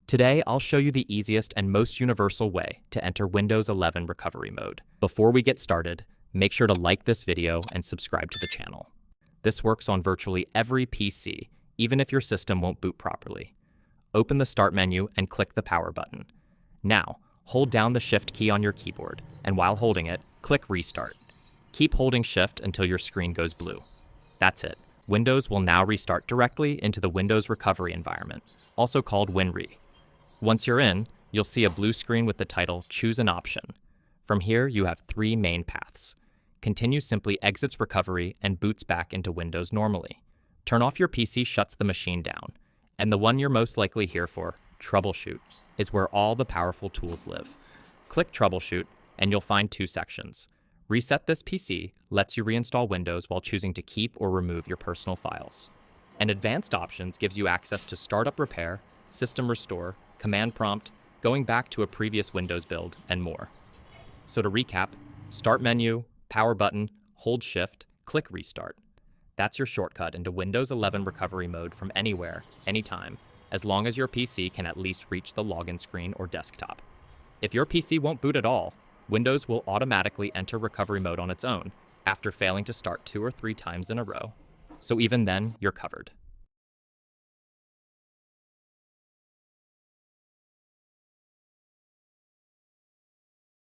Today, I'll show you the easiest and most universal way to enter Windows 11 recovery mode. Before we get started, make sure to like this video and subscribe to the channel. This works on virtually every PC, even if your system won't boot properly. Open the Start menu and click the Power button. Now, hold down the Shift key on your keyboard, and while holding it, click Restart. Keep holding Shift until your screen goes blue. That's it. Windows will now restart directly into the Windows recovery environment, also called WinRE. Once you're in, you'll see a blue screen with the title Choose an Option. From here, you have three main paths. Continue simply exits recovery and boots back into Windows normally. Turn off your PC shuts the machine down. And the one you're most likely here for, Troubleshoot, is where all the powerful tools live. Click Troubleshoot, and you'll find two sections. Reset this PC lets you reinstall Windows while choosing to keep or remove your personal files. And Advanced Options gives you access to Startup Repair, System Restore, Command Prompt, going back to a previous Windows build, and more. So to recap, Start menu, Power button, hold Shift, click Restart. That's your shortcut into Windows 11 recovery mode from anywhere, anytime, as long as your PC can at least reach the login screen or desktop. If your PC won't boot at all, Windows will automatically enter recovery mode on its own after failing to start 2 or 3 times in a row. So even then, you're covered.